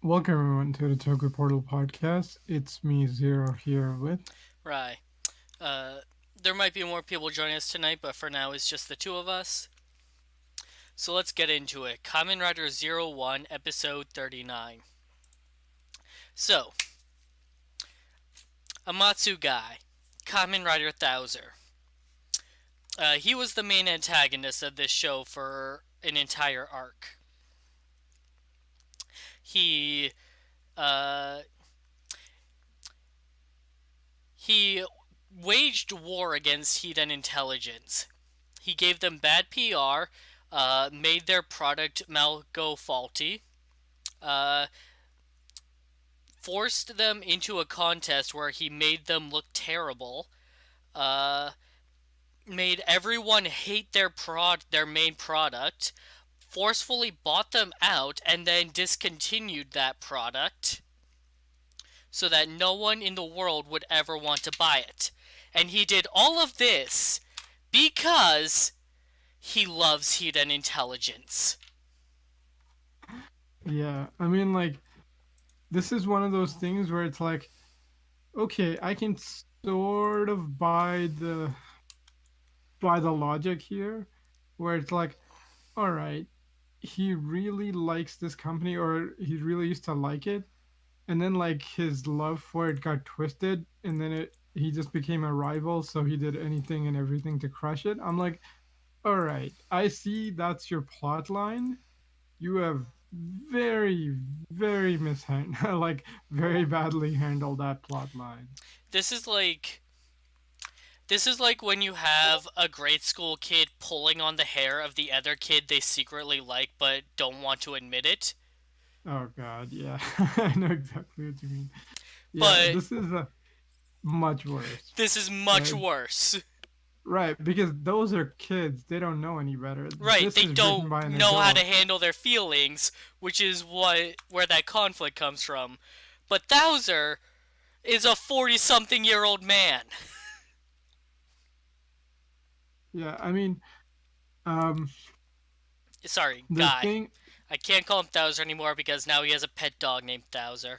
Welcome everyone to the Toku Portal podcast. It's me Zero here with. Right. Uh, there might be more people joining us tonight, but for now it's just the two of us. So let's get into it. Kamen Rider Zero-One, episode 39. So, Amatsu Guy, Kamen Rider Thouser. He was the main antagonist of this show for an entire arc. He, uh, he waged war against Hiden Intelligence. He gave them bad PR, made their product go faulty, uh, forced them into a contest where he made them look terrible, uh, made everyone hate their main product, forcefully bought them out, and then discontinued that product so that no one in the world would ever want to buy it. And he did all of this because he loves Hidden Intelligence. Yeah, I mean, this is one of those things where it's like, okay, I can sort of buy the logic here, where it's like, all right, he really likes this company, or he really used to like it, and then like his love for it got twisted, and then he just became a rival, so he did anything and everything to crush it. I'm like, all right, I see that's your plot line. You have very, very like very badly handled that plot line. This is like This is like when you have a grade school kid pulling on the hair of the other kid they secretly like but don't want to admit it. Oh God, yeah, I know exactly what you mean. Yeah, But this is much worse, this is much right? worse. Right, because those are kids; they don't know any better. Right, This they is written don't by an know how to adult. handle their feelings, which is where that conflict comes from. But Thouser is a 40-something-year-old man. Yeah, I mean, um, Sorry, the guy. thing. I can't call him Thouser anymore because now he has a pet dog named Thouser.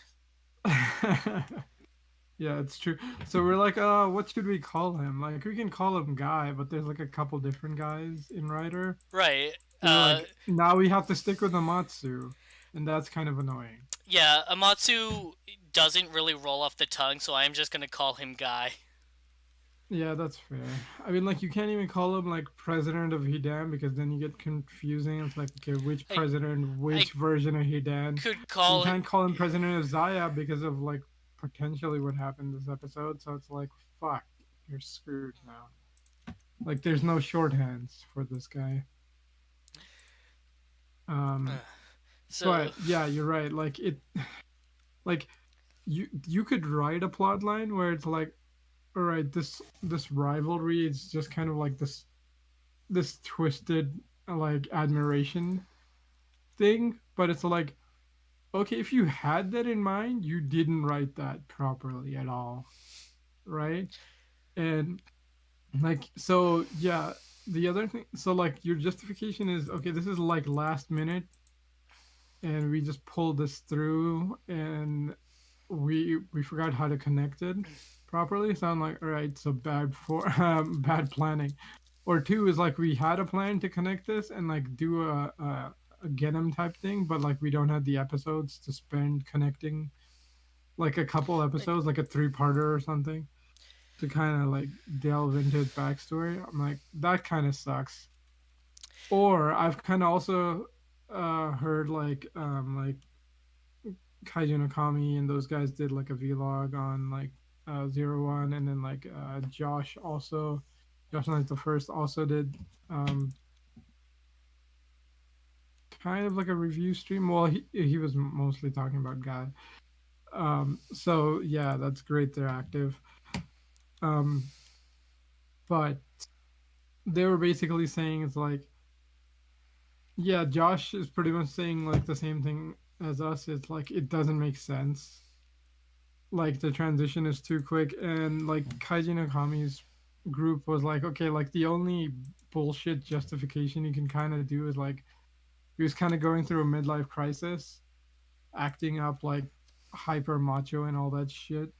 Yeah, it's true. So we're like, what should we call him? Like, we can call him Guy, but there's like a couple different guys in Rider. Right. So we're like, now we have to stick with Amatsu, and that's kind of annoying. Yeah, Amatsu doesn't really roll off the tongue, so I'm just gonna call him Guy. Yeah, that's fair. I mean, like, you can't even call him like president of Hidan because then you get confusing. It's like, okay, which I president, I which version of Hidan? could You call can't call him president of Zaya because of like potentially what happened this episode. So it's like, fuck, you're screwed now. Like, there's no shorthands for this guy. Um, so but yeah, you're right. Like you could write a plot line where it's like, all right, this rivalry is just kind of like this twisted like admiration thing, but it's like, okay, if you had that in mind, you didn't write that properly at all, right? And like, so yeah, the other thing, so like your justification is, okay, this is like last minute and we just pulled this through and we forgot how to connect it properly. So I'm like, all right, so bad planning. Or two is like we had a plan to connect this and like do a get 'em type thing, but like we don't have the episodes to spend connecting like a couple like episodes, like a three-parter or something, to kind of like delve into its backstory. I'm like, that kind of sucks. Or I've kind of also heard like Kaiju Nakami and those guys did like a vlog on like Zero-One, and then like Josh Knight the First also did um, kind of like a review stream. Well, he was mostly talking about Guy. So yeah, that's great. They're active. Um, but they were basically saying it's like, yeah, Josh is pretty much saying like the same thing as us. It's like it doesn't make sense. Like the transition is too quick, and like Kaiji Nakami's group was like, okay, like the only bullshit justification you can kind of do is like he was kind of going through a midlife crisis, acting up like hyper macho and all that shit,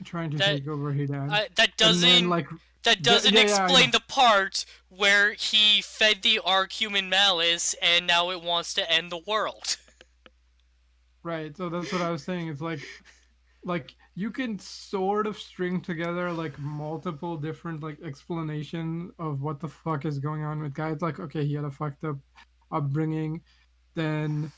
trying to That take over Hidan. that And then doesn't like that doesn't yeah, I know. explain the part where he fed the Ark human malice and now it wants to end the world. Right. So that's what I was saying. It's like you can sort of string together like multiple different like explanation of what the fuck is going on with guys. Like, okay, he had a fucked up upbringing, then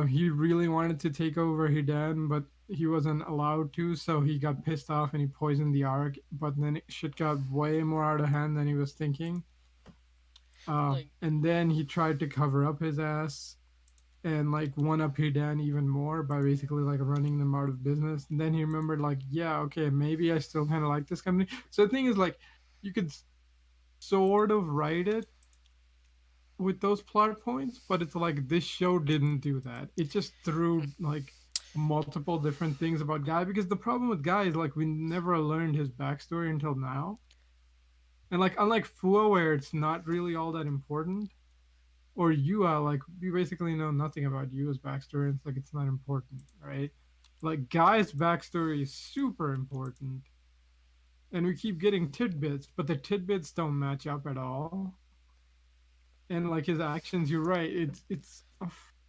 he really wanted to take over Hidan, but he wasn't allowed to, so he got pissed off and he poisoned the Ark. But then shit got way more out of hand than he was thinking. Like, And then he tried to cover up his ass and like one up Hidan even more by basically like running them out of business. And then he remembered like, yeah, okay, maybe I still kind of like this company. So the thing is like, you could sort of write it with those plot points, but it's like this show didn't do that. It just threw like multiple different things about Guy because the problem with Guy is like we never learned his backstory until now. And like unlike Fua where it's not really all that important, or Yua, like we basically know nothing about Yua's backstory. It's like it's not important, right? Like Guy's backstory is super important, and we keep getting tidbits, but the tidbits don't match up at all. And like his actions, you're right.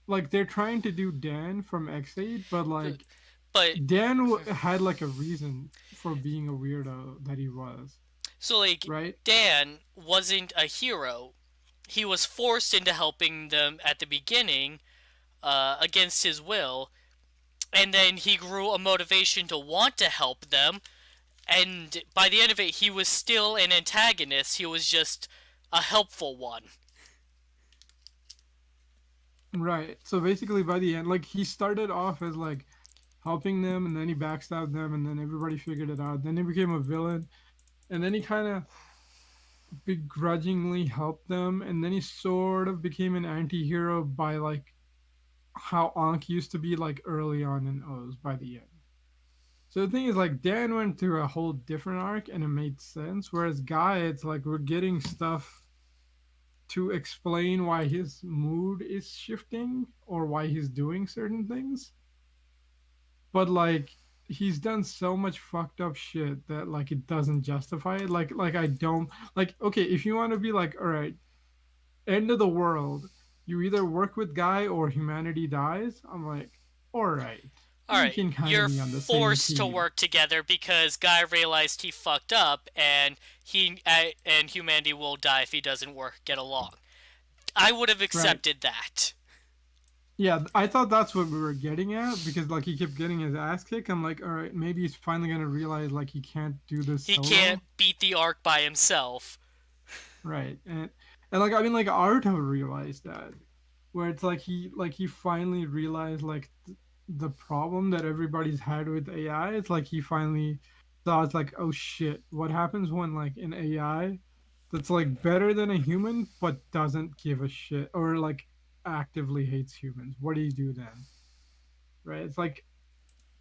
Like they're trying to do Dan from X8, but like but Had like a reason for being a weirdo that he was, so like right? Dan wasn't a hero. He was forced into helping them at the beginning, against his will, and then he grew a motivation to want to help them. And by the end of it, he was still an antagonist. He was just a helpful one. Right. So basically, by the end, like he started off as like helping them, and then he backstabbed them, and then everybody figured it out. Then he became a villain, and then he kind of begrudgingly helped them, and then he sort of became an anti-hero by like how Ankh used to be like early on in O's by the end. So the thing is like Dan went through a whole different arc and it made sense, whereas Guy, it's like we're getting stuff to explain why his mood is shifting or why he's doing certain things. But like he's done so much fucked up shit that like it doesn't justify it. Like I don't like okay, if you want to be like, all right, end of the world, you either work with Guy or humanity dies. I'm like, all right, All we right, can kind of you're be on the same forced to team. work together because Guy realized he fucked up, and and humanity will die if he doesn't get along. I would have Right. accepted that. Yeah, I thought that's what we were getting at because like he kept getting his ass kicked. I'm like, all right, maybe he's finally gonna realize like he can't do this He can't solo. beat the Ark by himself. Right. And like I mean like Aruto realized that. Where it's like he finally realized like the problem that everybody's had with AI. It's like he finally thought like, oh shit, what happens when like an AI that's like better than a human but doesn't give a shit or like actively hates humans? What do you do then? Right? It's like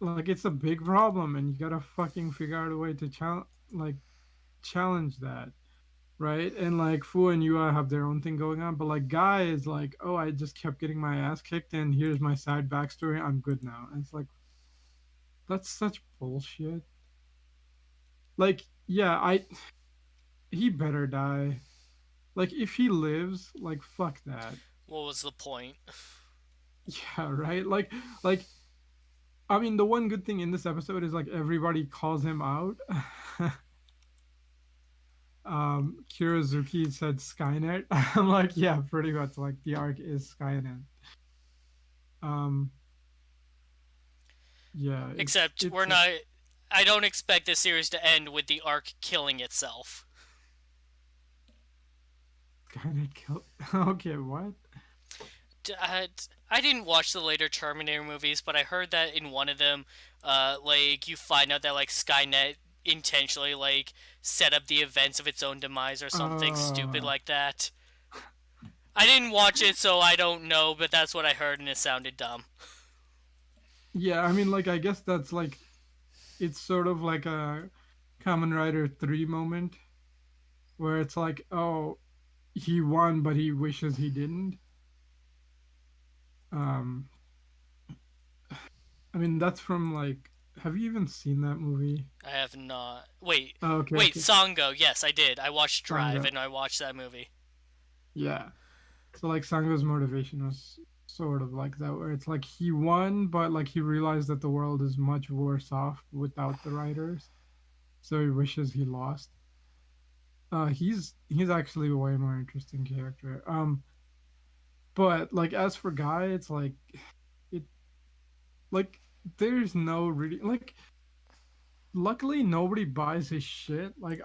it's a big problem and you gotta fucking figure out a way to like challenge that, right? And like Fu and Yua have their own thing going on, but like Guy is like, oh, I just kept getting my ass kicked, and here's my sad backstory. I'm good now. And it's like that's such bullshit. Like, yeah, I he better die. Like, if he lives, like, fuck that. What was the point? Yeah, right. Like, I mean, the one good thing in this episode is like everybody calls him out. Kirazuki said Skynet. I'm like, yeah, pretty much. Like, the arc is Skynet. Um, yeah, Except we're it's not. I don't expect this series to end with the Ark killing itself. Skynet killed. Okay, what? I didn't watch the later Terminator movies, but I heard that in one of them, like you find out that like Skynet intentionally like set up the events of its own demise or something stupid Uh, like that. I didn't watch it, so I don't know, but that's what I heard, and it sounded dumb. yeah, I mean, like, I guess that's like it's sort of like a Kamen Rider 3 moment where it's like, oh, he won, but he wishes he didn't. Um, I mean, that's from like. Have you even seen that movie? I have not. Wait, Oh, okay, wait, okay. Sango. Yes, I did. I watched Drive Sangha. and I watched that movie. Yeah. So like Sango's motivation was sort of like that, where it's like he won, but like he realized that the world is much worse off without the writers, so he wishes he lost. He's actually a way more interesting character. But like as for Guy, it's like it like there's no really like luckily nobody buys his shit. Like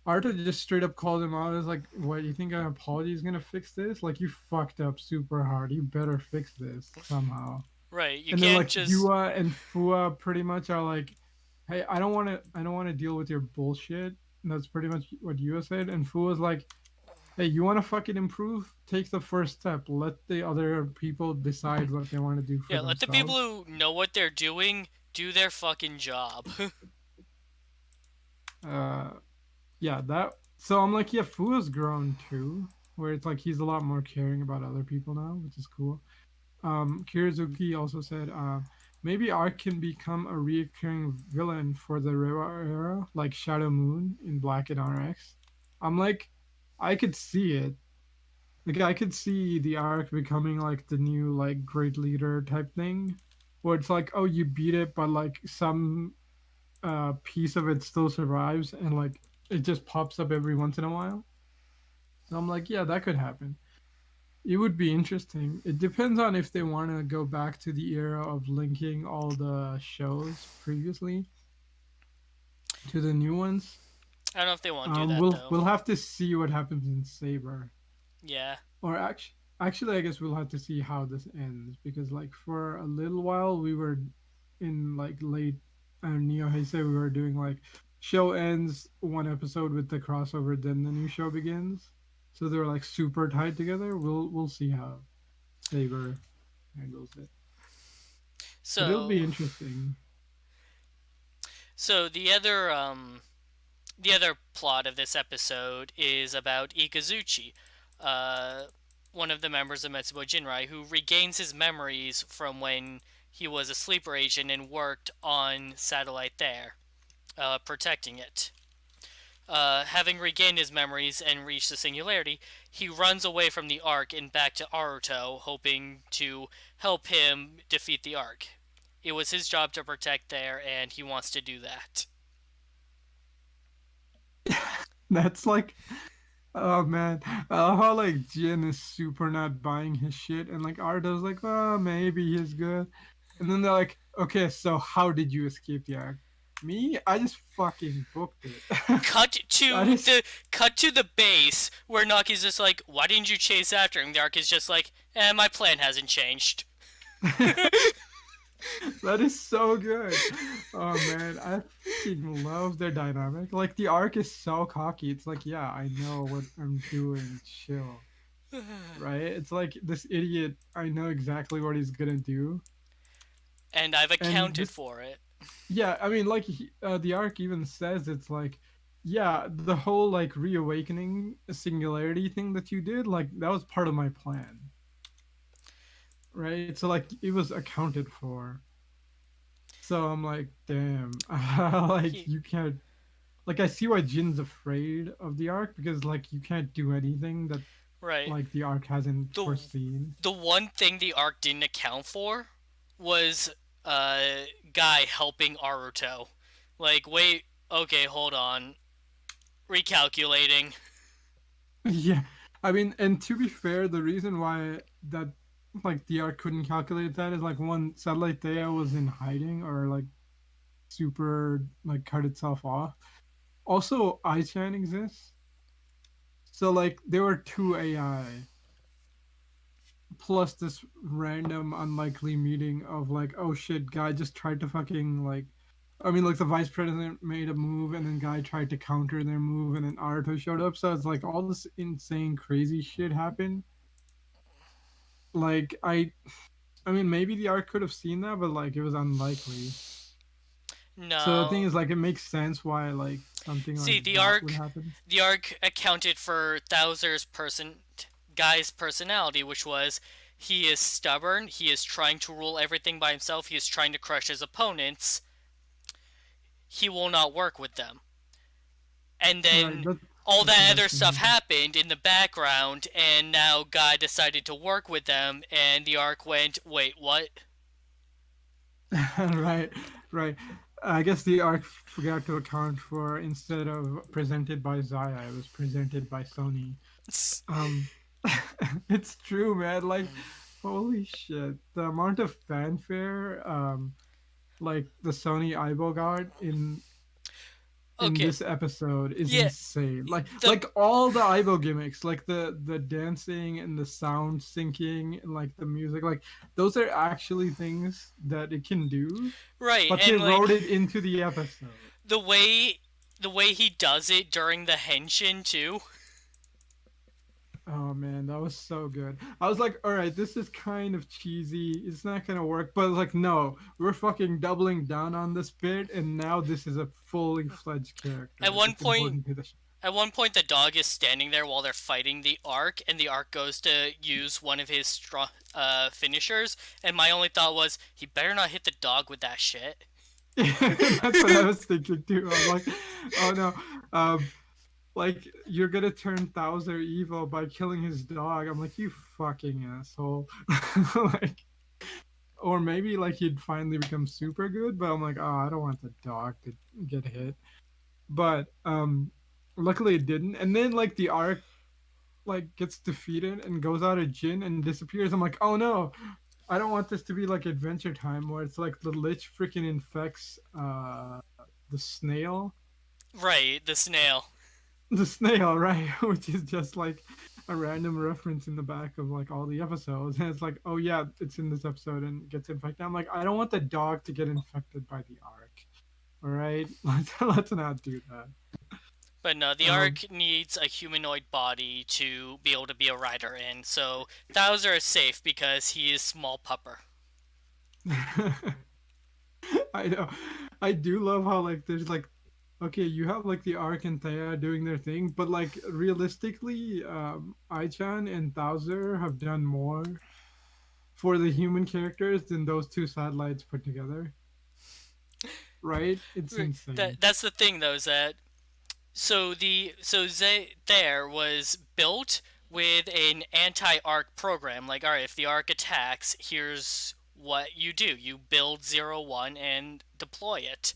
Arta just straight up called him out as like, what, you think an apology is gonna fix this? Like you fucked up super hard. You better fix this somehow. Right, you And then can't like just. Yua and Fua pretty much are like, hey, I don't wanna deal with your bullshit. And that's pretty much what Yua said. And Fua's like, hey, you wanna fucking improve? Take the first step. Let the other people decide what they want to do for Yeah, let the people themselves. who know what they're doing do their fucking job. Uh yeah, that so I'm like, yeah, Fua's grown too, where it's like he's a lot more caring about other people now, which is cool. Kirizuki also said, maybe Ark can become a recurring villain for the Reiwa era, like Shadow Moon in Black and RX. I'm like, I could see it. Like, I could see the Ark becoming like the new like great leader type thing, where it's like, oh, you beat it, but like some piece of it still survives, and like it just pops up every once in a while. So I'm like, yeah, that could happen. It would be interesting. It depends on if they want to go back to the era of linking all the shows previously to the new ones. I don't know if they want to do that We'll though. we'll have to see what happens in Saber, Yeah. or actually, I guess we'll have to see how this ends, because like for a little while we were in like late Neo Heisei, we were doing like show ends one episode with the crossover, then the new show begins. So they're like super tied together. We'll see how Saber handles it. But it'll be So, interesting. so the other plot of this episode is about Ikazuchi, uh, one of the members of Metsubo Jinrai, who regains his memories from when he was a sleeper agent and worked on satellite there, protecting it. Having regained his memories and reached the singularity, he runs away from the Ark and back to Aruto, hoping to help him defeat the Ark. It was his job to protect there, and he wants to do that. That's like, oh man, how like Jin is super not buying his shit, and like Ardo's like, oh, maybe he's good, and then they're like, okay, so how did you escape the act? Me, I just fucking booked it. cut That to is the cut to the base where Naki's just like, "Why didn't you chase after him?" The Ark is just like, my plan hasn't changed." that is so good. Oh man, I fucking love their dynamic. Like the arc is so cocky. It's like, yeah, I know what I'm doing. Chill, right? It's like this idiot. I know exactly what he's gonna do, And I've and accounted this, for it. yeah. I mean, like the arc even says it's like, yeah, the whole like reawakening singularity thing that you did, like that was part of my plan, right? So like it was accounted for. So I'm like, damn, like He you can't. Like I see why Jin's afraid of the arc, because like you can't do anything that right. like the arc hasn't the foreseen. The one thing the Ark didn't account for was uh Guy helping Aruto. Like, wait, okay, hold on, recalculating. Yeah, I mean, and to be fair, the reason why that like the arc couldn't calculate that is like one, satellite Thea was in hiding, or like super like cut itself off. Also, Aichan exists, so like there were two AI plus this random unlikely meeting of like, oh shit, guy just tried to fucking like, I mean, like the vice president made a move, and then guy tried to counter their move, and then Naruto showed up. So it's like all this insane, crazy shit happened. Like I mean, maybe the arc could have seen that, but like it was unlikely. So the thing No, is, like, it makes sense why like something see, like that would happen. the Ark accounted for Thouser's Guy's personality, which was He is stubborn. He is trying to rule everything by himself. He is trying to crush his opponents. He will not work with them. And Right. then That's all that's that what I other stuff figured. happened in the background, and now Guy decided to work with them, and the arc went, wait, what? Right. Right. I guess the arc forgot to account for instead of presented by Zaya, it was presented by Sony. Um, it's true, man. Like, holy shit, the amount of fanfare, like the Sony Aibo got in Okay, this episode is yeah, insane. the Like all the Aibo gimmicks, like the dancing and the sound syncing and like the music, like those are actually things that it can do, right, but they and like wrote it into the episode. the way the way he does it during the henshin too. Oh man, that was so good. I was like, all right, this is kind of cheesy. It's not gonna work. But like, no, we're fucking doubling down on this bit, and now this is a fully fledged At character one that's point, important to the show. At one point, the dog is standing there while they're fighting the Ark, and the Ark goes to use one of his finishers. And my only thought was, he better not hit the dog with that shit. That's what I was thinking too. I'm like, oh no, um, like you're gonna turn Thouser evil by killing his dog. I'm like, you fucking asshole. Like, or maybe like he'd finally become super good, but I'm like, oh, I don't want the dog to get hit. But luckily it didn't. And then like the arc like gets defeated and goes out of Jin and disappears. I'm like, oh no, I don't want this to be like Adventure Time where it's like the lich freaking infects the snail. Right, the snail. The snail, right? Which is just like a random reference in the back of like all the episodes. And it's like, oh yeah, it's in this episode and gets infected. I'm like, I don't want the dog to get infected by the arc. All right, let's not do that. But no, the Um, Ark needs a humanoid body to be able to be a rider in. So Thouser is safe because he is small pupper. I know. I do love how like there's like okay, you have like the Ark and Thea doing their thing, but like realistically, Aichan and Thouser have done more for the human characters than those two satellites put together. Right? It's insane. That's the thing though, is that there was built with an anti-arc program. Like, all right, if the arc attacks, here's what you do: you build 01 and deploy it.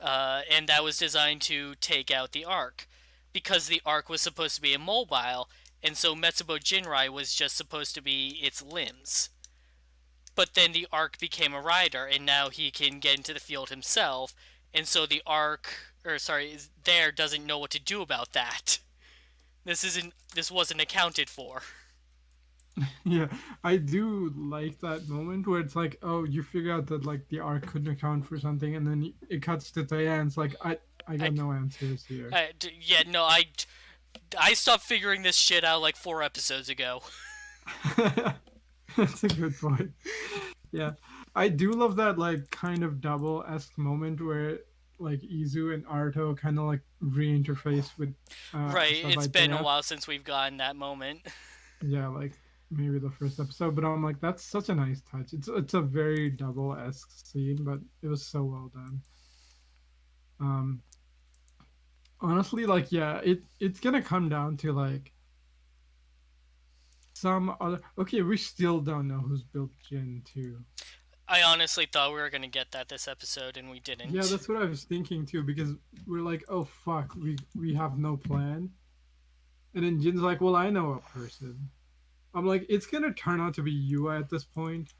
And that was designed to take out the arc because the arc was supposed to be immobile, and so Metsubo Jinrai was just supposed to be its limbs. But then the arc became a rider, and now he can get into the field himself, and so the arc, or sorry, there doesn't know what to do about that. This wasn't accounted for. Yeah, I do like that moment where it's like, oh, you figure out that like the Ark couldn't account for something, and then it cuts to Thea, and it's like, I I, got no answers here. yeah, no, I stopped figuring this shit out like 4 episodes ago. That's a good point. Yeah, I do love that like kind of double esque moment where like Izu and Arto kind of like reinterface with Right, it's been a Sabathea. while since we've gotten that moment. Yeah, like maybe the first episode, but I'm like that's such a nice touch. It's a very double esque scene, but it was so well done. Um, honestly, like yeah, it's gonna come down to like some other. Okay, we still don't know who's built Jin too. I honestly thought we were gonna get that this episode, and we Yeah, didn't. that's what I was thinking too, because we're like, oh fuck, we have no plan. And then Jin's like, well, I know a person. I'm like, it's gonna turn out to be Yua at this point,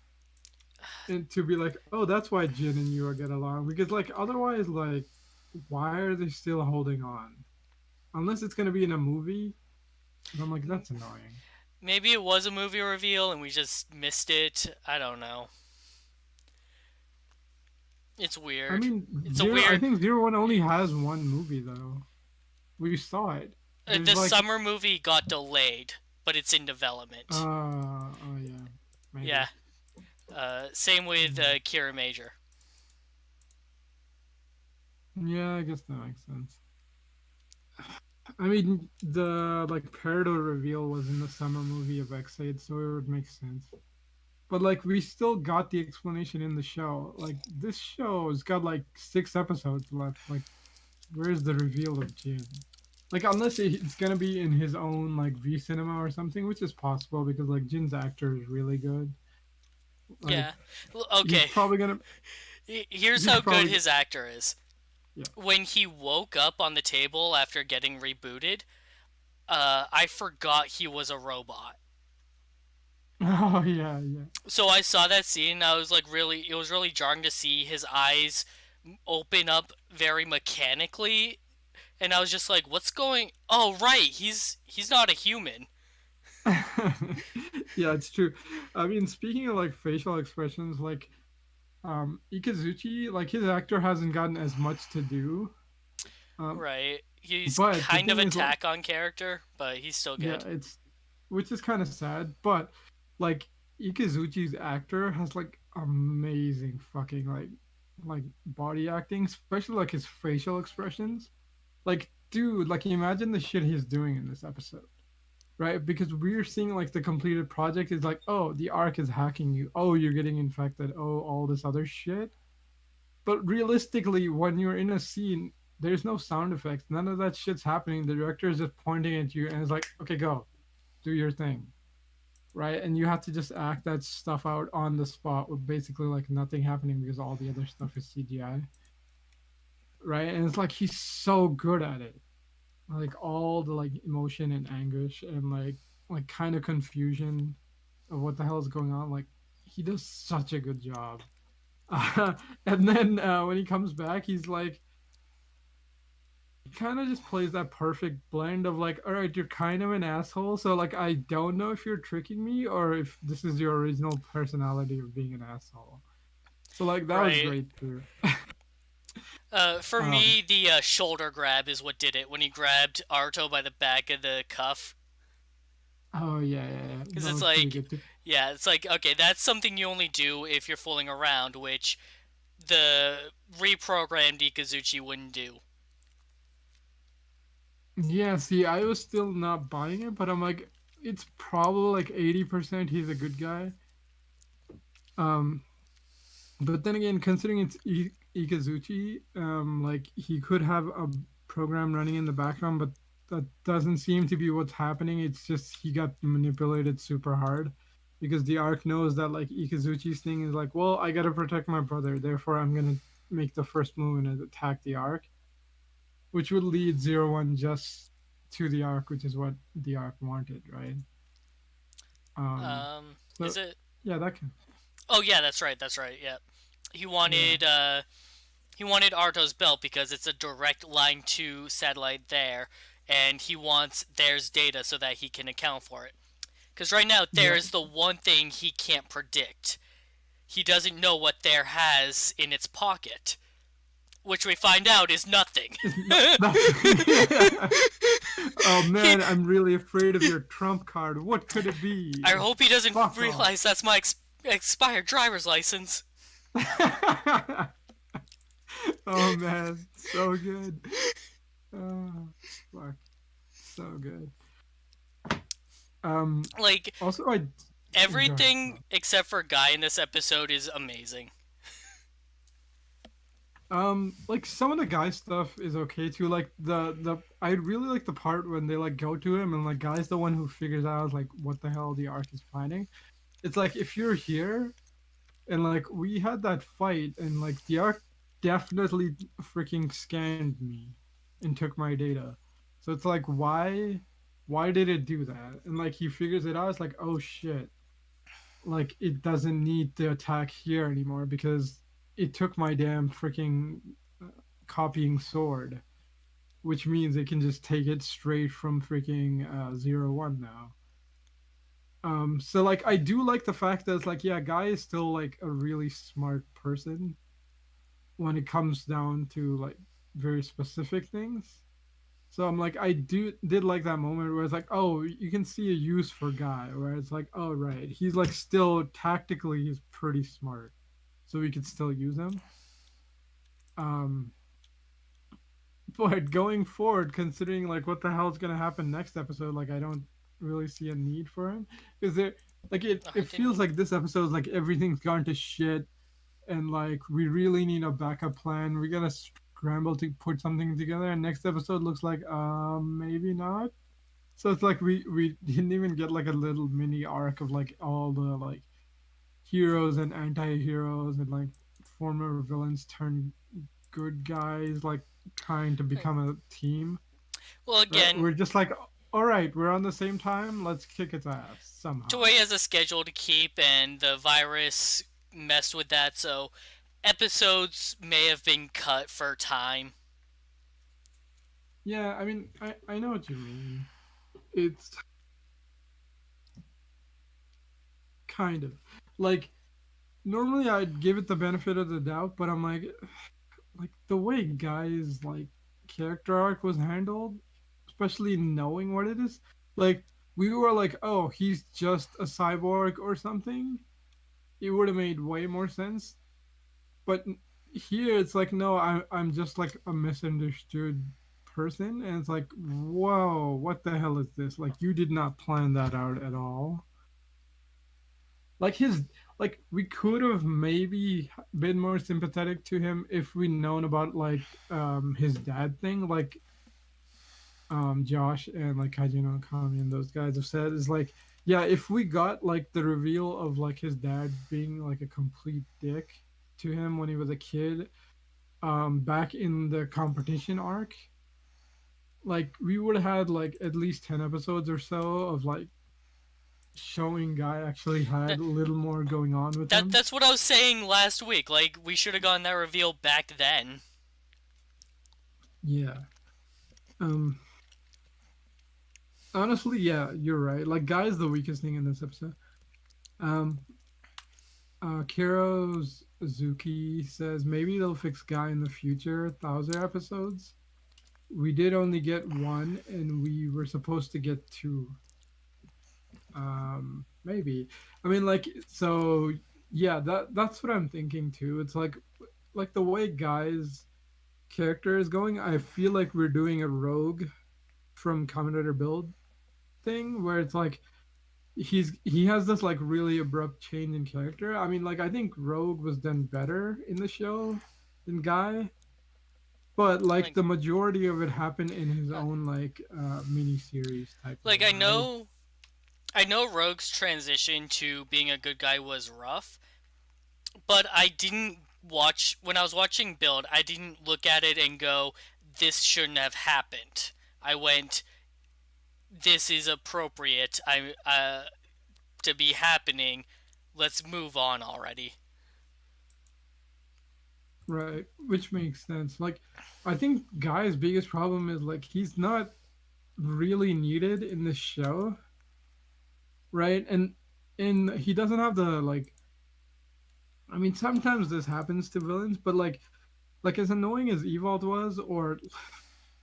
and to be like, oh, that's why Jin and Yua get along, because like otherwise, like, why are they still holding on? Unless it's gonna be in a movie, and I'm like, that's annoying. Maybe it was a movie reveal and we just missed it. I don't know. It's I weird. mean, It's a zero. I weird. think Zero-One only has one movie though. We saw it. There's The like, summer movie got delayed, but it's in development. oh yeah, maybe. Yeah. Same with Hmm. Kira Major. Yeah, I guess that makes sense. I mean, the like Peridot reveal was in the summer movie of X8, so it would make sense. But like, we still got the explanation in the show. Like, this show has got like 6 episodes left. Like, where's the reveal of Jin? Like, unless it's gonna be in his own like V cinema or something, which is possible because like Jin's actor is really good. Like, Yeah. he's Okay. probably gonna Here's he's how good probably his actor is. yeah. When he woke up on the table after getting rebooted, I forgot he was a robot. Oh yeah, yeah. So I saw that scene and I was like really it was really jarring to see his eyes open up very mechanically and I was just like what's going Oh right, he's not a human. Yeah, it's true. I mean, speaking of like facial expressions, like Ikazuchi, like his actor hasn't gotten as much to do. Um, Right. He's but the kind of thing is, like, attack on character, but he's still yeah, good. it's which is kind of sad, but like Ikazuchi's actor has like amazing fucking like body acting, especially like his facial expressions. Like, dude, like imagine the shit he's doing in this episode, right? Because we're seeing like the completed project is like, oh, the Ark is hacking you. Oh, you're getting infected. Oh, all this other shit. But realistically, when you're in a scene, there's no sound effects. None of that shit's happening. The director is just pointing at you and it's like, okay, go, do your thing, right? And you have to just act that stuff out on the spot with basically like nothing happening because all the other stuff is CGI, right? And it's like he's so good at it, like all the like emotion and anguish and like kind of confusion of what the hell is going on. Like he does such a good job. And then when he comes back, he's like, he kind of just plays that perfect blend of like, all right, you're kind of an asshole, so like I don't know if you're tricking me or if this is your original personality of being an asshole. So like that was Right. great too. For um me, the shoulder grab is what did it when he grabbed Arto by the back of the cuff. oh yeah, Because that it's was pretty like, good too. yeah, it's like, okay, that's something you only do if you're fooling around, which the reprogrammed Ikazuchi wouldn't do. Yeah, see, I was still not buying it, but I'm like, it's probably like 80% he's a good guy. um but then again, considering it's Ikazuchi, like he could have a program running in the background, but that doesn't seem to be what's happening. It's just he got manipulated super hard because the arc knows that like Ikazuchi's thing is like, well, I gotta protect my brother, therefore I'm gonna make the first move and attack the arc, which would lead Zero-One just to the arc, which is what the arc wanted, right? Um, Is so it? yeah, that can Oh yeah, that's right. That's right. Yeah, he yeah. wanted he wanted Arto's belt because it's a direct line to satellite there, and he wants there's data so that he can account for it. Because right now there Yeah, is the one thing he can't predict. He doesn't know what there has in its pocket, which we find out is nothing. it's not nothing. Yeah. Oh he, man, I'm really afraid of your trump card. What could it be? I hope he doesn't Fuck off. realize that's my expired driver's license. Oh man, so good. Oh, fuck, so good. Um, Like also, I go ahead. everything except for Guy in this episode is amazing. Like some of the guy stuff is okay too. Like the I really like the part when they like go to him and like guy's the one who figures out like what the hell the arc is planning. It's like if you're here and like we had that fight and like the arc definitely freaking scanned me and took my data. So it's like why did it do that? And like he figures it out. It's like, oh shit, like it doesn't need to attack here anymore because it took my damn freaking copying sword, which means it can just take it straight from freaking Zero-One now. So like I do like the fact that it's like, yeah, Guy is still like a really smart person when it comes down to like very specific things. So I'm like, I did like that moment where it's like, oh, you can see a use for Guy, where it's like, oh right, he's like still tactically he's pretty smart, so we could still use him. Um, but going forward, considering like what the hell is gonna happen next episode, like I don't really see a need for him because there, like Oh, I it didn't. feels like this episode is like everything's gone to shit, and like we really need a backup plan. We gotta scramble to put something together, and next episode looks like maybe not. So it's like we didn't even get like a little mini arc of like all the like heroes and anti-heroes and like former villains turn good guys like trying to become a team. Well, Right? again, We're just like, all right, we're on the same time. Let's kick its ass Toei somehow. has a schedule to keep, and the virus messed with that, so episodes may have been cut for time. Yeah, I mean, I know what you mean. It's kind of like normally I'd give it the benefit of the doubt, but I'm like the way guys like character arc was handled, especially knowing what it is. Like we were like, oh, he's just a cyborg or something. It would have made way more sense. But here it's like, no, I'm just like a misunderstood person, and it's like, whoa, what the hell is this? Like you did not plan that out at all. Like his like we could have maybe been more sympathetic to him if we known about like his dad thing, like Josh and like Kajino Kami and those guys have said is like, yeah, if we got like the reveal of like his dad being like a complete dick to him when he was a kid, back in the competition arc, like we would have had like at least 10 episodes or so of like showing guy actually had That, a little more going on with him. that's what I was saying last week. Like, we should have gotten that reveal back then. Yeah. um Honestly, yeah, you're right. Like guy is the weakest thing in this episode. um Kiro's Zuki says maybe they'll fix guy in the future Thouser episodes. We did only get one and we were supposed to get two. Maybe. I mean, like, so yeah, that's what I'm thinking too. It's like the way guys character is going, I feel like we're doing a rogue from Kamen Rider Build thing where it's like he has this like really abrupt change in character. I mean, like I think Rogue was done better in the show than Guy, but like Like, the majority of it happened in his uh, own like mini series type like way, right? I know Rogue's transition to being a good guy was rough, but I didn't watch when I was watching Build. I didn't look at it and go, "This shouldn't have happened." I went, "This is appropriate. I to be happening. Let's move on already." Right, which makes sense. Like, I think Guy's biggest problem is like he's not really needed in the show, right? And he doesn't have the like. I mean, sometimes this happens to villains, but like as annoying as Evolt was, or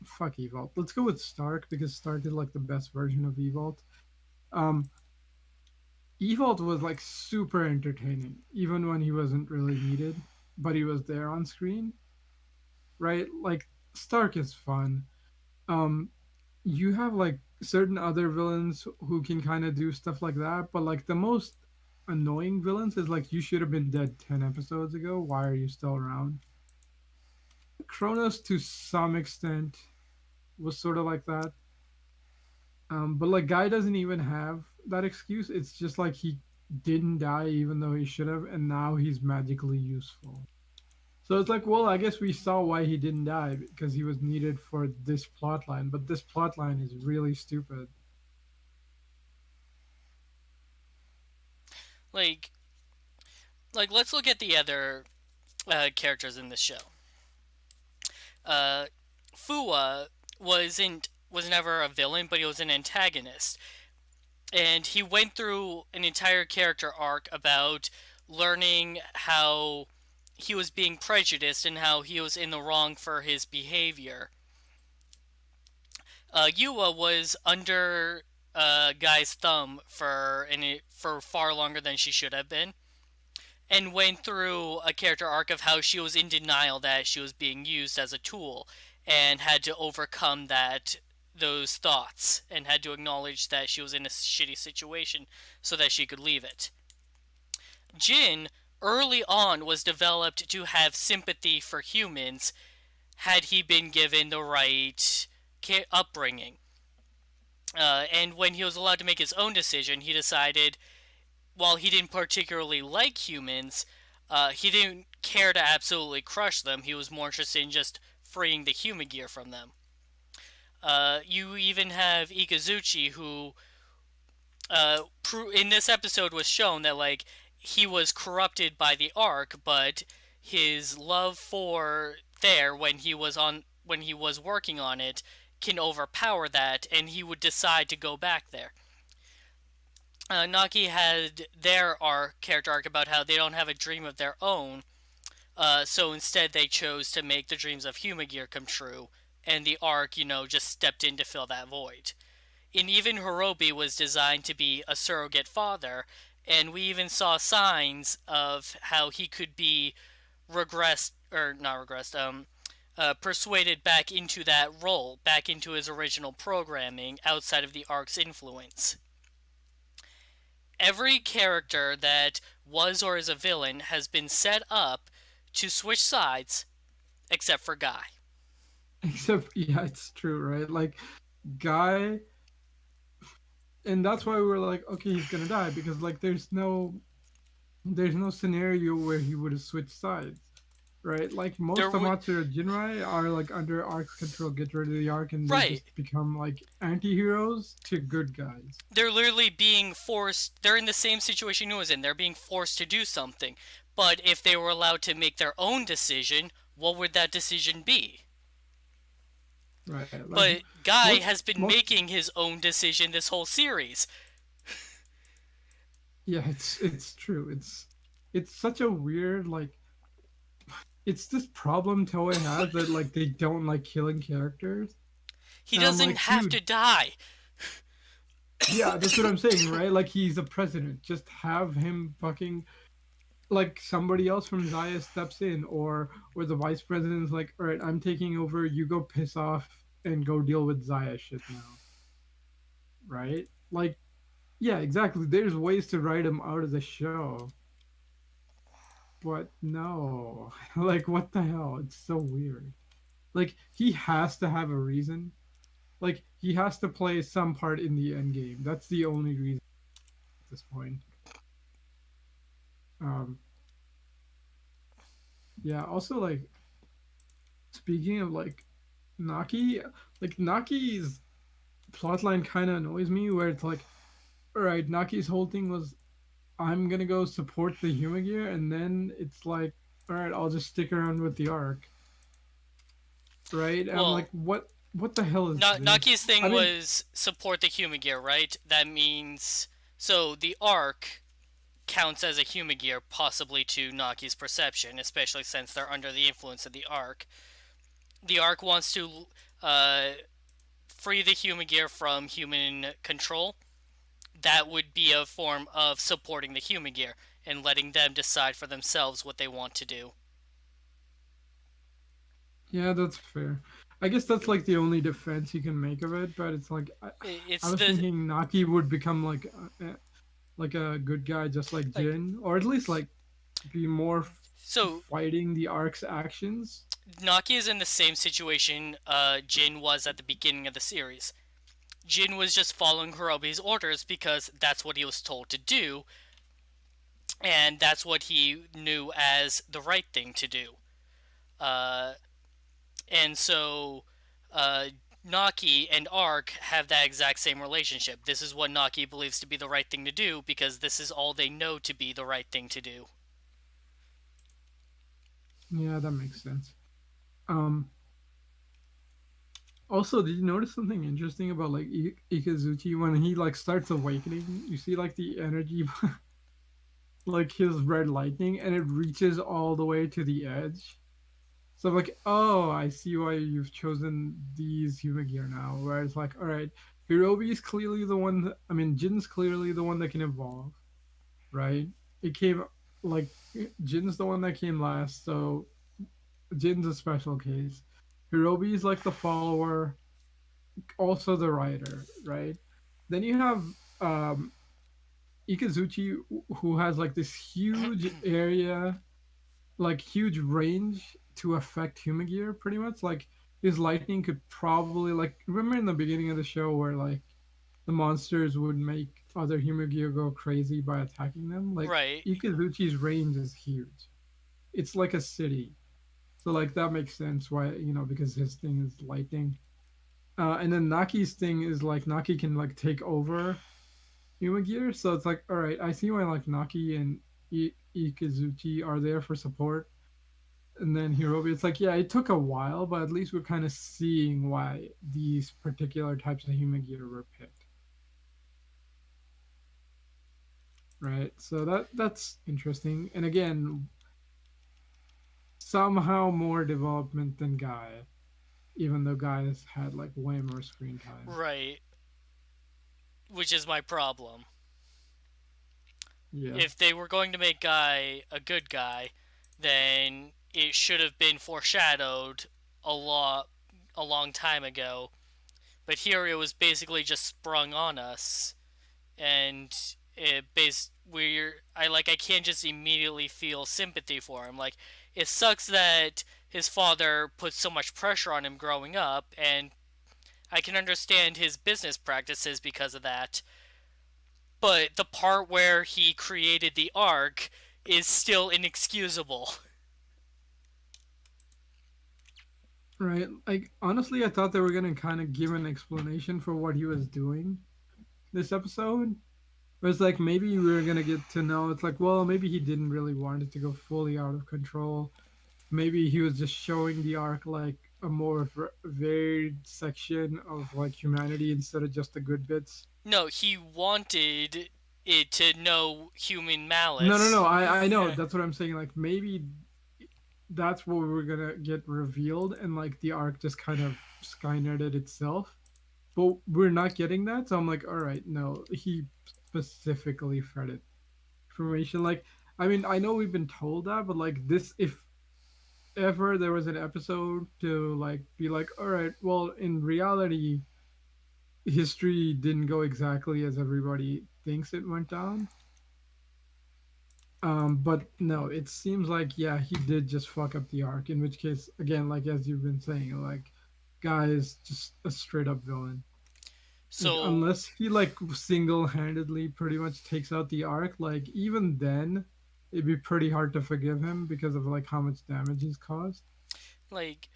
fuck Evolt. Let's go with Stark because Stark is like the best version of Evolt. Um, Evolt was like super entertaining, even when he wasn't really needed, but he was there on screen, right? Like Stark is fun. Um, you have like certain other villains who can kind of do stuff like that, but like the most annoying villains is like you should have been dead 10 episodes ago. Why are you still around? Kronos to some extent was sort of like that. But like Guy doesn't even have that excuse. It's just like he didn't die even though he should have, and now he's magically useful. So it's like, well, I guess we saw why he didn't die because he was needed for this plot line, but this plot line is really stupid. Like, let's look at the other characters in this show. Uh, Fua was never a villain, but he was an antagonist, and he went through an entire character arc about learning how he was being prejudiced and how he was in the wrong for his behavior. Yua was under Guy's thumb for far longer than she should have been, and went through a character arc of how she was in denial that she was being used as a tool. and had to overcome those thoughts and had to acknowledge that she was in a shitty situation so that she could leave it. Jin early on was developed to have sympathy for humans had he been given the right upbringing. And when he was allowed to make his own decision, he decided, while he didn't particularly like humans, he didn't care to absolutely crush them. He was more interested in just freeing the human gear from them. You even have Ikazuchi, who in this episode was shown that like he was corrupted by the Ark, but his love for there when he was working on it can overpower that, and he would decide to go back there. Naki had their character arc about how they don't have a dream of their own, so instead they chose to make the dreams of Humagear come true, and the Ark, just stepped in to fill that void. And even Hirobi was designed to be a surrogate father, and we even saw signs of how he could be regressed, or not regressed, persuaded back into that role, back into his original programming outside of the Ark's influence. Every character that was or is a villain has been set up to switch sides, except for Guy. Except, yeah, it's true, right? Like, Guy, and that's why we were like, okay, he's gonna die because like there's no scenario where he would have switched sides, right? Like There most w- Amatsu or Jinrai are like under Ark's control, get rid of the Ark, and they right. just become like anti-heroes to good guys. They're literally being forced. They're in the same situation he was in. They're being forced to do something. But if they were allowed to make their own decision, what would that decision be? Right. Like But Guy most has been most making his own decision this whole series. yeah, it's true. It's such a weird like it's this problem Toei has that like they don't like killing characters. He And I'm doesn't like, have dude, to die. yeah, that's what I'm saying, right? Like he's a president. Just have him fucking like somebody else from Zaya steps in, or the vice president's like, all right, I'm taking over. You go piss off and go deal with Zaya shit now, right? Like, yeah, exactly. There's ways to write him out of the show, but no, like what the hell? It's so weird. Like he has to have a reason. Like he has to play some part in the end game. That's the only reason at this point. Um, yeah. Also, like speaking of Naki, like Naki's plotline kind of annoys me. Where it's like, all right, Naki's whole thing was, I'm gonna go support the Humagear, and then it's like, all right, I'll just stick around with the Ark, right? And I'm Well, like, what the hell is this? Naki's I thing mean, was support the human gear, right? That means so the Ark counts as a human gear, possibly to Naki's perception, especially since they're under the influence of the Ark. The Ark wants to uh, free the human gear from human control. That would be a form of supporting the human gear and letting them decide for themselves what they want to do. yeah, that's fair. I guess that's like the only defense you can make of it, but it's like I It's was the thinking Naki would become like a good guy just like like Jin, or at least like be more so fighting the Ark's actions. Naki is in the same situation Jin was at the beginning of the series. Jin was just following Hirobi's orders because that's what he was told to do, and that's what he knew as the right thing to do. Uh, and so, uh, Naki and Ark have that exact same relationship. This is what Naki believes to be the right thing to do because this is all they know to be the right thing to do. Yeah, that makes sense. Um, Also, did you notice something interesting about like Ikazuchi when he like starts awakening? You see like the energy, like his red lightning, and it reaches all the way to the edge. So I'm like, oh, I see why you've chosen these human gear now. Where it's like, all right, Hirobi is clearly the one. I mean, Jin's clearly the one that can evolve, right? It came like Jin's the one that came last, so Jin's a special case. Hirobi is like the follower, also the writer, right? Then you have um, Ikazuchi, who has like this huge area, like huge range to affect human gear, pretty much. Like his lightning could probably like remember in the beginning of the show where like the monsters would make other human gear go crazy by attacking them. Like Right. Ikazuchi's range is huge. It's like a city. So like that makes sense why because his thing is lightning. And then Naki's thing is like Naki can like take over human gear. So it's like all right, I see why like Naki and Ikazuchi are there for support. And then Hirobi, it's like, yeah, it took a while, but at least we're kind of seeing why these particular types of human gear were picked, right? So that's interesting. And again, somehow more development than Guy, even though Guy has had like way more screen time. Right. Which is my problem. Yeah, If they were going to make Guy a good guy, then it should have been foreshadowed a lot a long time ago. But here it was basically just sprung on us, and I can't just immediately feel sympathy for him. Like, it sucks that his father put so much pressure on him growing up, and I can understand his business practices because of that. But the part where he created the arc is still inexcusable. right. Like honestly, I thought they were gonna kind of give an explanation for what he was doing this episode. But it's like maybe we were gonna get to know. It's like, well, maybe he didn't really want it to go fully out of control. Maybe he was just showing the arc like a more varied section of like humanity instead of just the good bits. No, he wanted it to know human No, no, malice. no. I know that's what I'm saying. Like maybe that's what we're gonna get revealed, and like the arc just kind of skynetted itself. But we're not getting that, so I'm like, all right, no. He specifically fretted information. Like, I mean, I know we've been told that, but like this, if ever there was an episode to like be like, all right, well, in reality, history didn't go exactly as everybody thinks it went down. But no, it seems like yeah, he did just fuck up the arc. In which case, again, like as you've been saying, like, guy is just a straight up villain. Like So, unless he like single handedly pretty much takes out the arc, like even then, it'd be pretty hard to forgive him because of like how much damage he's caused. like,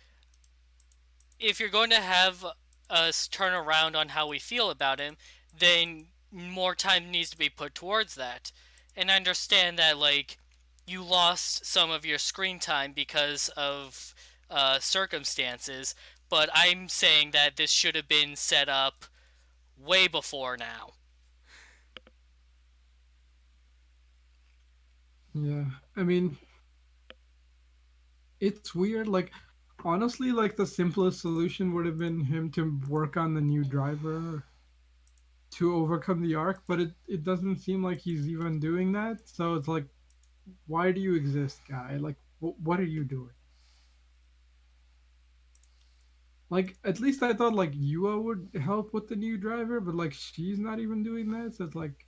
if you're going to have us turn around on how we feel about him, then more time needs to be put towards that. And I understand that, like, you lost some of your screen time because of circumstances, but I'm saying that this should have been set up way before now. Yeah, I mean, it's weird. Like, honestly, like the simplest solution would have been him to work on the new driver to overcome the arc, but it doesn't seem like he's even doing that. So it's like, why do you exist, guy? Like, what are you doing? Like, at least I thought like Yua would help with the new driver, but like she's not even doing that. So it's like,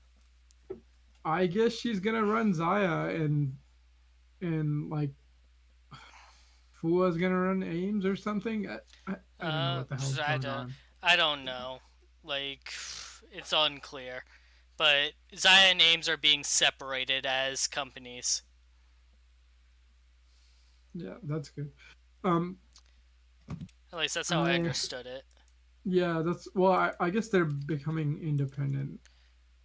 I guess she's gonna run Zaya and like Fua's gonna run Ames or something. I don't know Uh, what the hell's I going don't, on. I don't know. Like, it's unclear. But Zaya and Ames are being separated as companies. Yeah, that's good. Um, At least that's how I I understood it. yeah, that's well. I guess they're becoming independent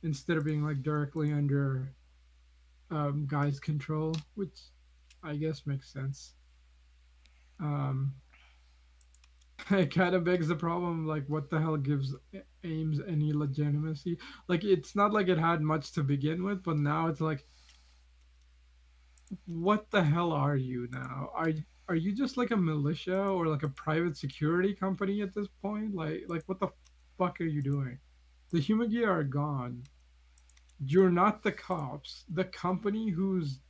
instead of being like directly under Guy's control, which I guess makes sense. Um, it kind of begs the problem, like, what the hell gives Ames any legitimacy? Like, it's not like it had much to begin with, but now it's like, what the hell are you now? Are you just like a militia or like a private security company at this point? Like what the fuck are you doing? The human gear are gone. You're not the cops. The company who's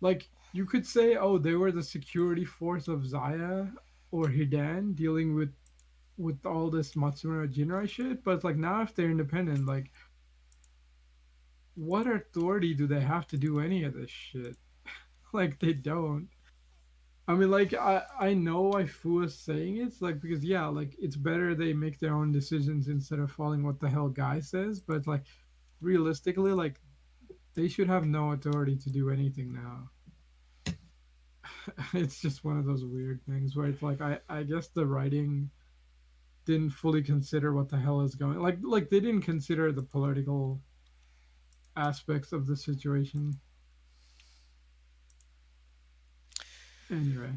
like you could say, oh, they were the security force of Zaya. or Hidan dealing with all this Matsumura Jinrai shit. But it's like now if they're independent, like what authority do they have to do any of this shit? Like they don't. I mean, like I know why Fu is saying it's like because yeah, like it's better they make their own decisions instead of following what the hell guy says. But like realistically, like they should have no authority to do anything now. It's just one of those weird things where it's like I guess the writing didn't fully consider what the hell is going like they didn't consider the political aspects of the situation. Anyway,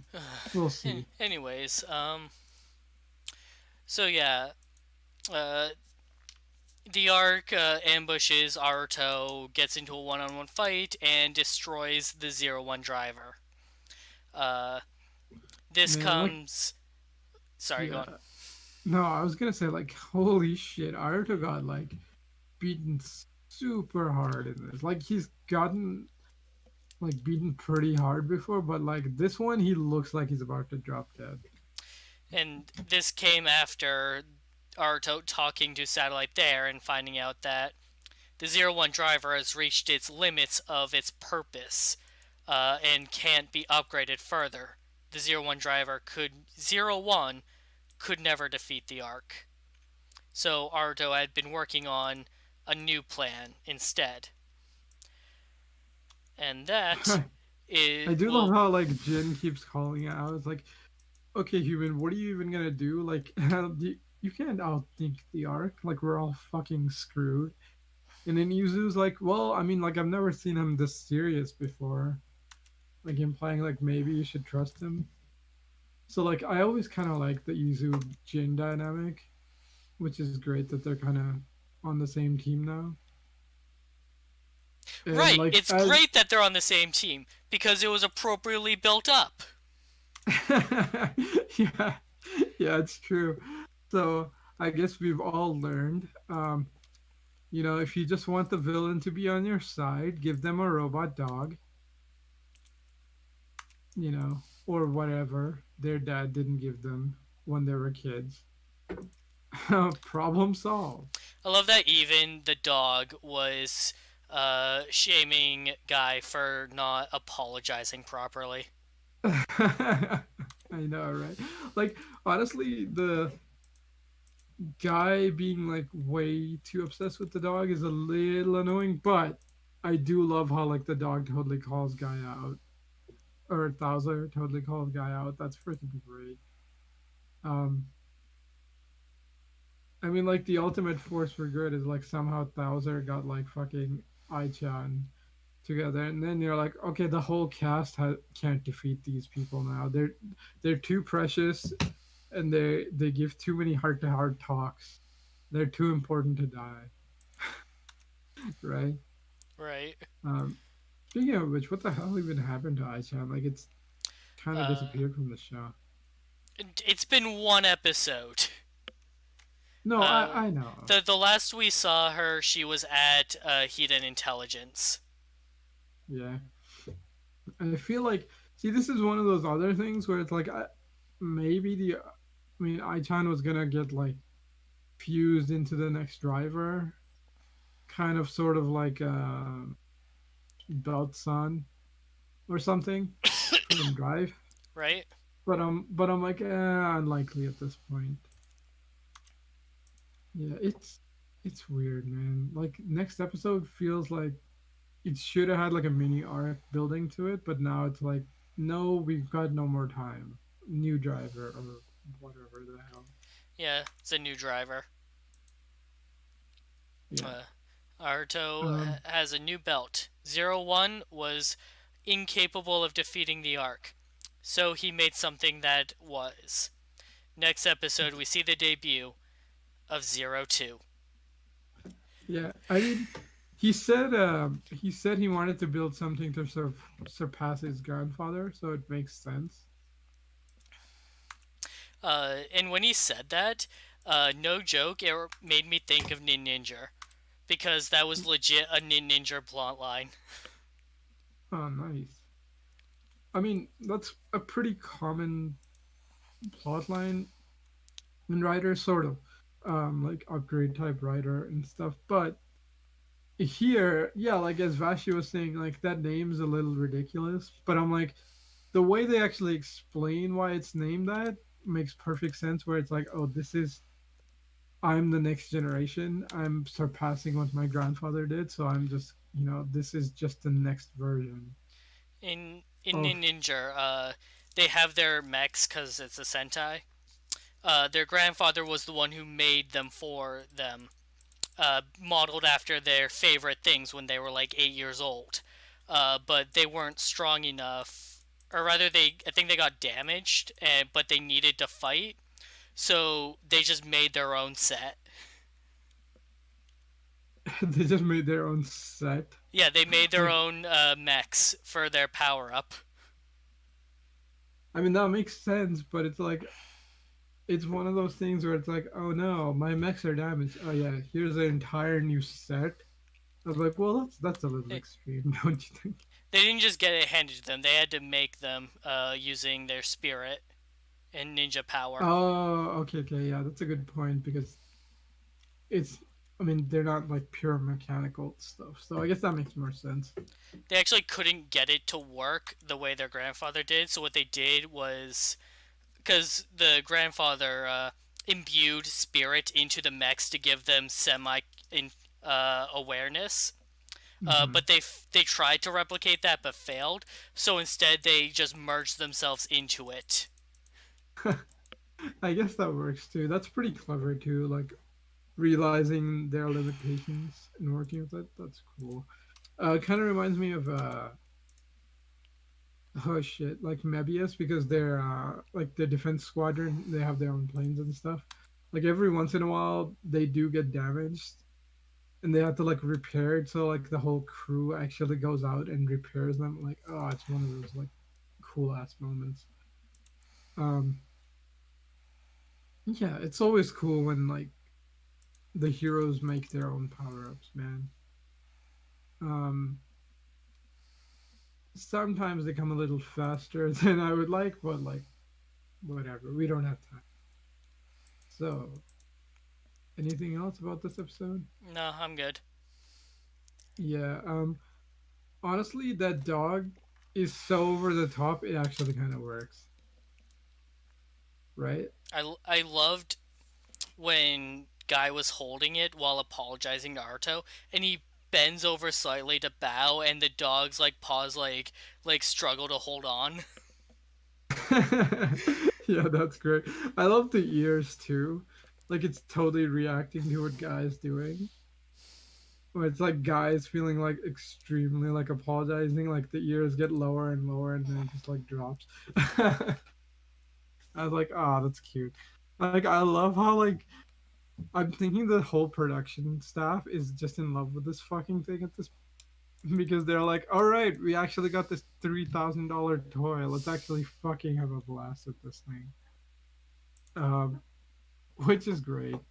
we'll see. Anyways, so yeah, uh, the arc ambushes Aruto, gets into a one-on-one fight, and destroys the Zero-One driver. Uh, this Man, like comes. Sorry, go yeah. on. No, I was gonna say like holy shit, Aruto got like beaten super hard in this. Like he's gotten like beaten pretty hard before, but like this one he looks like he's about to drop dead. And this came after Aruto talking to Satellite there and finding out that the Zero-One driver has reached its limits of its purpose and can't be upgraded further. The Zero-One driver Zero-One could never defeat the Ark. So Aruto had been working on a new plan instead. And that I is, do love well, how like Jin keeps calling it out. It's like, okay, human, what are you even gonna do? Like, you can't outthink the arc. Like, we're all fucking screwed. And then Yuzu's like, well, I mean, like, I've never seen him this serious before. Like, implying, like, maybe you should trust him. So, like, I always kind of like the Yuzu Jin dynamic, which is great that they're kind of on the same team now. And, right, like, it's as. great that they're on the same team because it was appropriately built up. Yeah, yeah, it's true. So, I guess we've all learned. If you just want the villain to be on your side, give them a robot dog, or whatever their dad didn't give them when they were kids. Problem solved. I love that even the dog was shaming Guy for not apologizing properly. I know, right? Like, honestly, the guy being like way too obsessed with the dog is a little annoying, but I do love how like the dog totally calls Guy out, or Thouser totally calls Guy out. That's freaking great. Um, I mean, like the ultimate force for good is like somehow Thouser got like fucking Aichan together, and then you're like, okay, the whole cast can't defeat these people now. They're too precious, and they give too many heart to heart talks. They're too important to die, right? Right. Um, Speaking of which, what the hell even happened to Aichan? Like it's kind of Uh, disappeared from the show. it's been one episode. No, I know. The last we saw her, she was at Hidden Intelligence. Yeah, I feel like see this is one of those other things where it's like maybe I mean Aichan was gonna get like fused into the next driver, kind of sort of like Belt Sun or something from Drive. Right? But I'm like unlikely at this point. Yeah, it's weird, man. Like next episode feels like it should have had like a mini arc building to it, but now it's like no, we've got no more time. New driver or whatever the hell. Yeah, it's a new driver. Yeah. Uh, Aruto Um. has a new belt. Zero-One was incapable of defeating the Ark, so he made something that was. Next episode, we see the debut of Zero-Two. Yeah. I mean, he said he wanted to build something to surpass his grandfather, so it makes sense. And when he said that, no joke, it made me think of Nin Ninja because that was legit a Nin Ninja plot line. Oh, nice. I mean, that's a pretty common. plotline in Rider, sort of, like upgrade type Rider and stuff. But here, yeah, like as Vashi was saying, like that name's a little ridiculous. But I'm like, the way they actually explain why it's named that makes perfect sense. Where it's like, oh, this is I'm the next generation. I'm surpassing what my grandfather did, so I'm just, this is just the next version In of. Ninja, they have their mechs because it's a Sentai. Their grandfather was the one who made them for them, modeled after their favorite things when they were like 8 years old. But they weren't strong enough, or rather, I think they got damaged, but they needed to fight, so they just made their own set. They just made their own set. Yeah, they made their Like, own mechs for their power up. I mean, that makes sense, but it's one of those things where it's like, oh no, my mechs are damaged. Oh yeah, here's an entire new set. I was like, well, that's a little They, extreme, don't you think? they didn't just get it handed to them; they had to make them using their spirit and ninja power. Oh, okay, okay, yeah, that's a good point because it's. I mean, they're not like pure mechanical stuff, so I guess that makes more sense. They actually couldn't get it to work the way their grandfather did, so what they did was because the grandfather imbued spirit into the mechs to give them semi awareness. Hmm. But they tried to replicate that but failed. So instead, they just merged themselves into it. I guess that works too. That's pretty clever too. Like realizing their limitations and working with it. That's cool. Kind of reminds me of oh shit, like Mebius because they're like the defense squadron. They have their own planes and stuff. Like every once in a while, they do get damaged, and they have to like repair it. So like the whole crew actually goes out and repairs them. Like, oh, it's one of those like cool ass moments. Um, yeah, it's always cool when like the heroes make their own power ups, man. Um, Sometimes they come a little faster than I would like, but like whatever. We don't have time. So, anything else about this episode? No, I'm good. Yeah. Honestly, that dog is so over the top. It actually kind of works, right? I loved when Guy was holding it while apologizing to Arto, and he bends over slightly to bow, and the dog's like paws like struggle to hold on. Yeah, that's great. I love the ears too. Like it's totally reacting to what Guy's doing. Where it's like Guy's feeling like extremely like apologizing, like the ears get lower and lower and then it just like drops. I was like, oh, that's cute. Like I love how like I'm thinking the whole production staff is just in love with this fucking thing at this because they're like, all right, we actually got this $3,000 toy. Let's actually fucking have a blast with this thing. Um, which is great.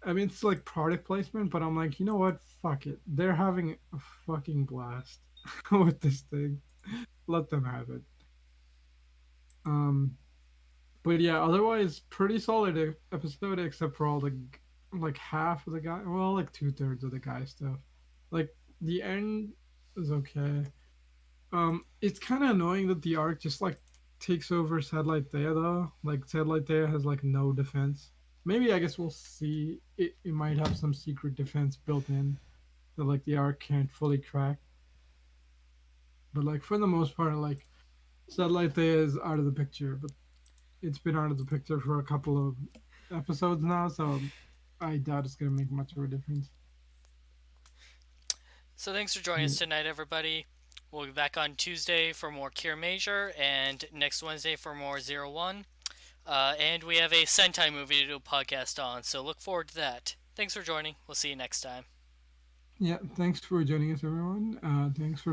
I mean, it's like product placement, but I'm like, you know what? Fuck it. They're having a fucking blast with this thing. Let them have it. Um, but yeah, otherwise, pretty solid episode, except for all the like half of the guy, well, like 2/3 of the guy stuff. Like the end is okay. It's kind of annoying that the arc just like takes over Satellite Thea though. Like Satellite Thea has like no defense. Maybe I guess we'll see. It might have some secret defense built in that like the arc can't fully crack. But like for the most part, like Satellite Thea is out of the picture. But it's been out of the picture for a couple of episodes now, so I doubt it's gonna make much of a difference. So thanks for joining Yeah, us tonight, everybody. We'll be back on Tuesday for more Cure Major, and next Wednesday for more Zero-One. And we have a Sentai movie to do a podcast on, so look forward to that. Thanks for joining. We'll see you next time. yeah. Thanks for joining us, everyone. Thanks for